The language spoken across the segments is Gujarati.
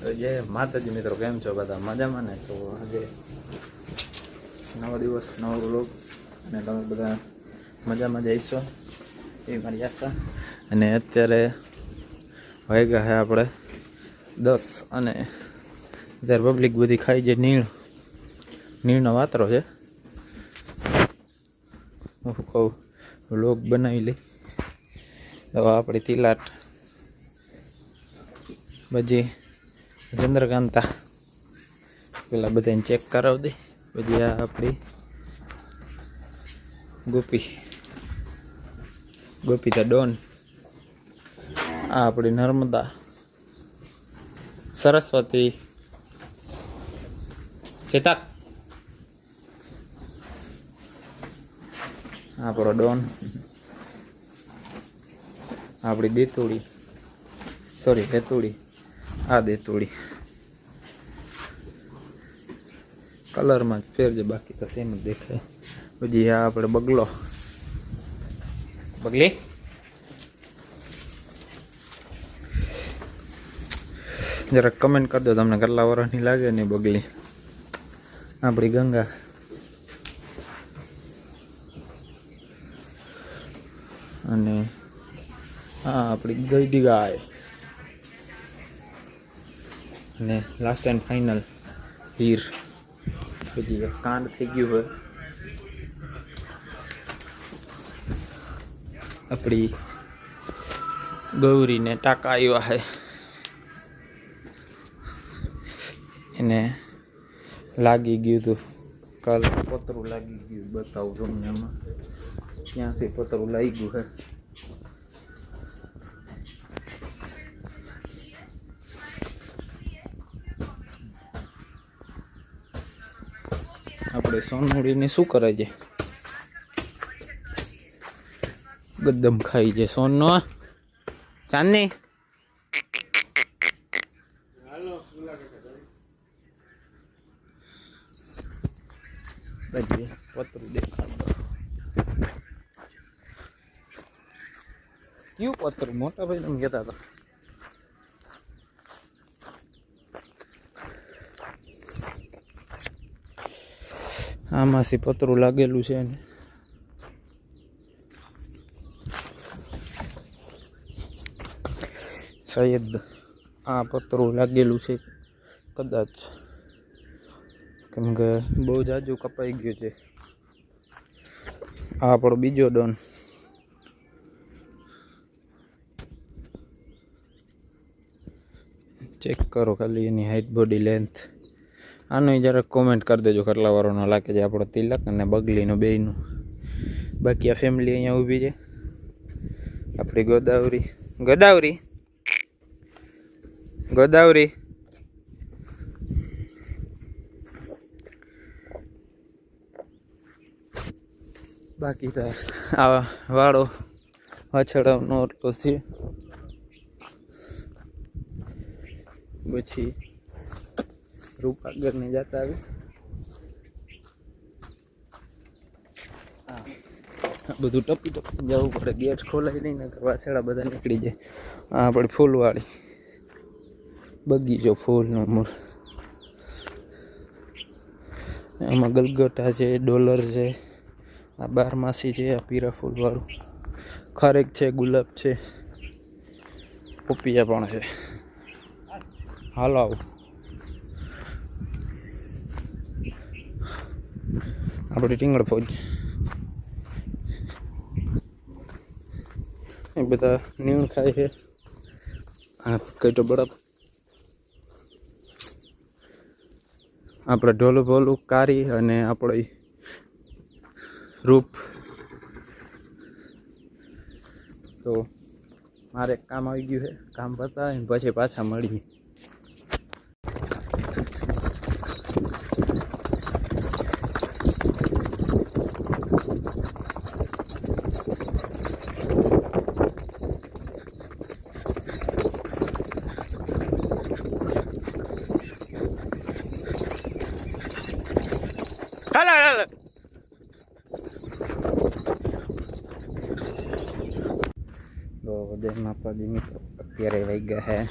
જય માતાજી મિત્રો, કેમ છો બધા? મજામાં ને? તો આજે નવો દિવસ, નવો વ્લોગ, અને તમે બધા મજામાં જઈશો એ મારી આશા. અને અત્યારે વાગ્યા છે આપણે 10 અને અત્યારે પબ્લિક બધી ખાઈ જાય. નીણનો વાતરો છે. હું કહું વ્લોગ બનાવી લઈ. તો આપણી તિલાટ બધી ચંદ્રકાંતા પેલા બધાને ચેક કરાવી દે. પછી આ આપણી ગોપીતા ડોન, આ આપણી નર્મદા, સરસ્વતી, ચેતક, આપણો ડોન, આપણી દેતુડી, સોરી દેતુડી, આ દેતુડી. કલરમાં જ ફેર છે, બાકી તો સેમ જ દેખાય. પછી આ આપણે બગલો, બગલી, જરાક કમેન્ટ કરી દો તમને કેટલા વર્ષની લાગે ને બગલી. આપણી ગંગા, અને હા આપણી ગઈડી ગાય, અને લાસ્ટ એન્ડ ફાઇનલ હીર. પછી એક કાંડ થઈ ગયું હોય આપણી ગૌરીને ટાંકા આવ્યા છે, એને લાગી ગયું હતું કાલ, પતરું લાગી ગયું. બતાવું તમને એમાં ક્યાંથી પતરું લાગ્યું છે. આપણે સોનમુડીને શું કરે છે? ગદ્દમ ખાઈ છે સોનનો. ચાંદની પછી પતરું દેખાડ દો. કયું પતરું? મોટા ભાઈ તમે કહેતા હતા. આમાંથી પતરું લાગેલું છે ને શાયદ આ પતરું લાગેલું છે કદાચ, કેમ કે બહુ જાજુ કપાઈ ગયું છે. આ આપણો બીજો ડોન, ચેક કરો ખાલી એની હાઈટ, બોડી લેન્થ. આનો જરાક કોમેન્ટ કરી દેજો કેટલા વારોનો લાગે છે આપણો તિલક અને બગલીનો બેયનું. બાકી આ ફેમિલી અહીંયા ઊભી છે. આપણી ગોદાવરી, ગોદાવરી, ગોદાવરી, બાકી તો આ વાળો વાછડાનો એટલો છે. પછી રૂપ આગળને જતા આવી. બધું ટપી ટપી જવું પડે, ગેટ ખોલાઈ નહીં ને વાછડા બધા નીકળી જાય. આ આપણી ફૂલવાળી બગીચો, ફૂલનો મૂળ. આમાં ગલગોટા છે, ડોલર છે, આ બારમાસી છે, આ પીરા ફૂલવાળું ખારેક છે, ગુલાબ છે, પોપિયા પણ છે. હાલો આવું. આપણી ટીંગળ ફોજ, એ બધા નીણ ખાય છે. આ કઈટો બરફ, આપણે ઢોલું ભોલું કારી, અને આપણે રૂપ. તો મારે કામ આવી ગયું છે, કામ પતાવીને પછી પાછા મળીએ. હાલો. તો જય માતાજી મિત્રો, અત્યારે વાગ્યા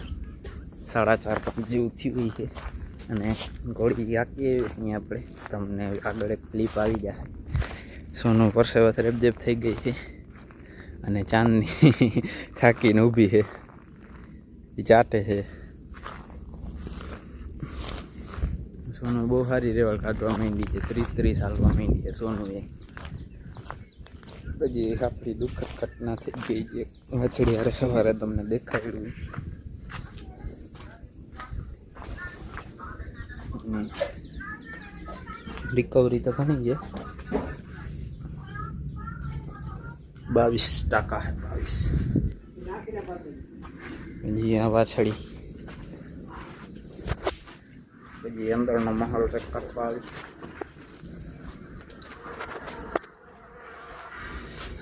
છે 4:30 જેવું થયું છે અને ઘોડી આખી અહીં આપણે તમને આગળ એક ક્લિપ આવી જાય. સોનું પરસેવા રેબજેબ થઈ ગઈ છે અને ચાંદની થાકીને ઊભી છે, એ ચાટે છે. સોનું બહુ સારી રેવલ કાઢવા માંડી છે, 30 હાલવા માંડી છે સોનું. એ પછી આપણી દુઃખદ ઘટના થઈ ગઈ છે. વાછડી હારે સવારે તમને દેખાડ્યું. રિકવરી તો ઘણી છે, 22% है. 22 जी हाँ वाछड़ी પછી અંદરનો માહોલ ચેક કરતો આવી.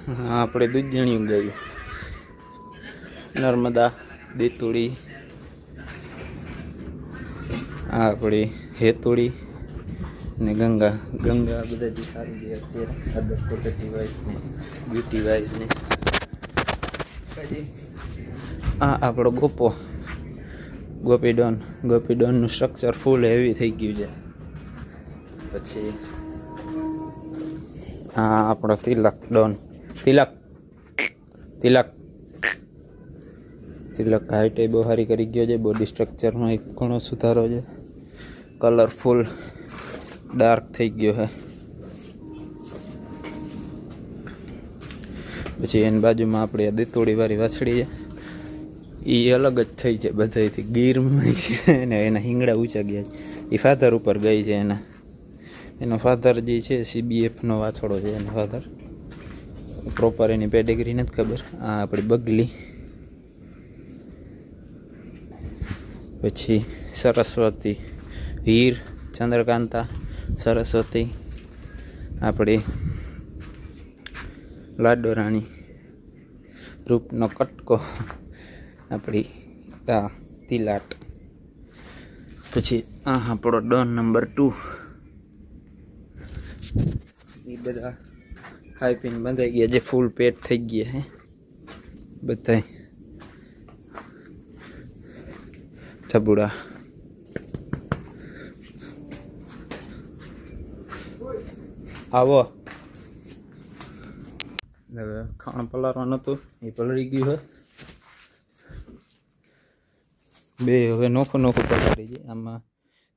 હા, આપણે દૂધજણિયું ગયું, નર્મદા, દેતુડી, આ આપણી હેતુડી ને ગંગા. ગંગા બધાથી સારી છે અત્યારે અધર ક્વોલિટી વાઇઝ ને બ્યુટી વાઇઝ ને. પછી આ આપણો ગોપીડોનનું સ્ટ્રક્ચર ફૂલ હેવી થઈ ગયું છે. પછી આ આપણો તિલક હાઈટ બહુ સારી કરી ગયો છે. બોડી સ્ટ્રક્ચરમાં એક ઘણો સુધારો છે. કલરફુલ ડાર્ક થઈ ગયો છે. પછી એની બાજુમાં આપણે દેતોડીવાળી વાછડી છે, એ અલગ જ થઈ છે બધાથી. ગીરમાં છે ને એના હિંગડા ઊંચા ગયા છે. એ ફાધર ઉપર ગઈ છે. એનો ફાધર જે છે CBFનો વાછડો છે. એનો ફાધર પ્રોપર એની પેડિગ્રી નથી ખબર. આ આપણી બગલી. પછી સરસ્વતી, હીર, ચંદ્રકાંતા, સરસ્વતી, આપણી લાડોરાણી, રૂપનો કટકો, આપણી આ તિલાટ. પછી આ આપણો ડોન નંબર 2. એ બધા ખાઈ પીને બંધાઈ ગયા છે, ફૂલ પેટ થઈ ગયા હે બધા ઠબુડા. આવો ખાણ પલાળવાનું હતું, એ પલળી ગયું હોય. બે હવે નોખું પલાળી જાય. આમાં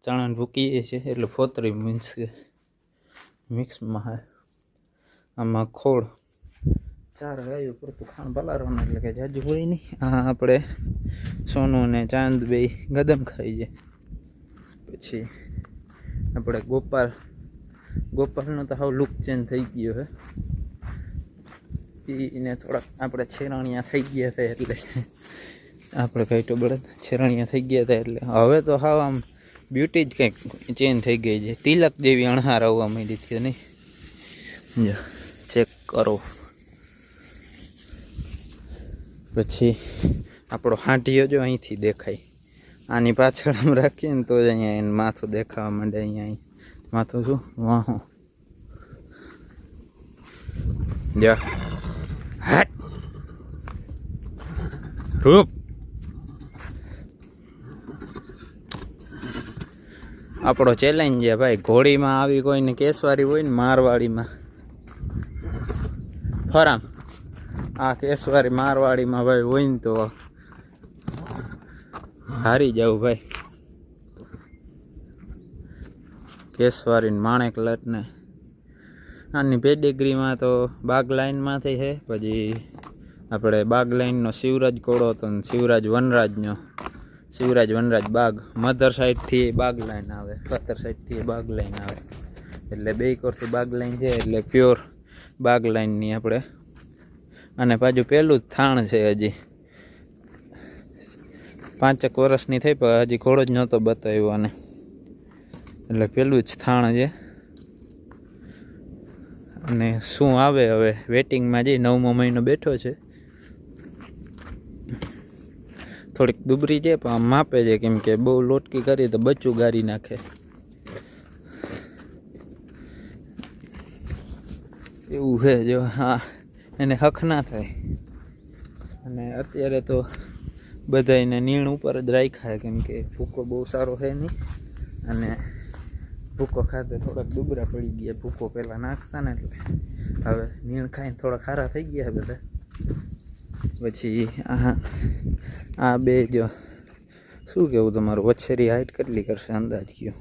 ચણાને ભૂકીએ છે એટલે ફોતરી મીન્સ કે મિક્સમાં હે. આમાં ખોળ 4 ગાયો પૂરતું ખાણ પલાળવાનું એટલે કે જાજુ હોય નહીં. આ આપણે સોનું ને ચાંદ બે ગદમ ખાઈ જાય. પછી આપણે ગોપાલનો તો હાવ લુક ચેન્જ થઈ ગયો હે. એને થોડાક આપણે છેરાણિયા થઈ ગયા હતા એટલે આપણે ઘાટો બળદ છેરાણિયા થઈ ગયા હતા એટલે હવે તો હાવ આમ બ્યુટી જ કંઈક ચેન્જ થઈ ગઈ છે. તિલક જેવી અણહાર આવવા માંડી હતી નહીં. જો ચેક કરો. પછી આપણો હાંટીયો જો અહીંથી દેખાય. આની પાછળ આમ રાખીએ ને તો જ અહીંયા એને માથું દેખાવા માંડે. અહીંયા માથું શું વાહો જા હાટ રૂપ. આપણો ચેલેન્જ છે ભાઈ. ઘોડીમાં આવી કોઈને કેસવારી હોય ને મારવાડીમાં ફરામ, આ કેસવારી મારવાડીમાં ભાઈ હોય ને તો હારી જાવ ભાઈ. કેસવારી માણેક લટને આની પેડિગ્રીમાં તો બાગ લાઈનમાંથી છે. પછી આપણે બાગ લાઈનનો શિવરાજ ઘોડો હતો ને શિવરાજ વનરાજ બાગ. મધર સાઈડથી બાગ લાઈન આવે, ફાધર સાઈડથી બાગ લાઈન આવે એટલે બે કોરથી બાગ લાઈન છે એટલે પ્યોર બાગ લાઈનની આપણે. અને પાછું પહેલું જ થાણ છે. હજી 5 વર્ષની થઈ પણ હજી ઘોડો જ નહોતો બતાવ્યો આને એટલે પહેલું જ થાણ છે. અને શું આવે હવે વેટિંગમાં જઈ. 9મો મહિનો બેઠો છે. થોડીક દુબરી છે પણ આમ માપે છે, કેમ કે બહુ લોટકી કરી તો બચ્ચું ગારી નાખે એવું છે. જો હા એને હક ના થાય. અને અત્યારે તો બધાને નીણ ઉપર જ રાખ્યા, કેમ કે ભૂકો બહુ સારો છે નહીં, અને ભૂકો ખાતે થોડાક ડુબરા પડી ગયા. ભૂકો પહેલાં નાખતા ને એટલે હવે નીણ ખાઈને થોડા ખારા થઈ ગયા બધા. પછી આ બે જો શું કહેવું તમારું, વછેરી હાઈટ કેટલી કરશે અંદાજ કયો?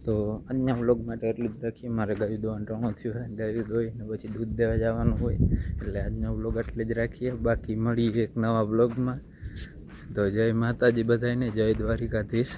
તો આજના વ્લોગ માટે એટલું જ રાખીએ. મારે ગાયું દોવાનું ટાણું થયું છે, ગાયું દોઈને પછી દૂધ દેવા જવાનું હોય, એટલે આજનો વ્લોગ એટલે જ રાખીએ. બાકી મળીએ એક નવા વ્લોગમાં. તો જય માતાજી બધાને, જય દ્વારિકાધીશ.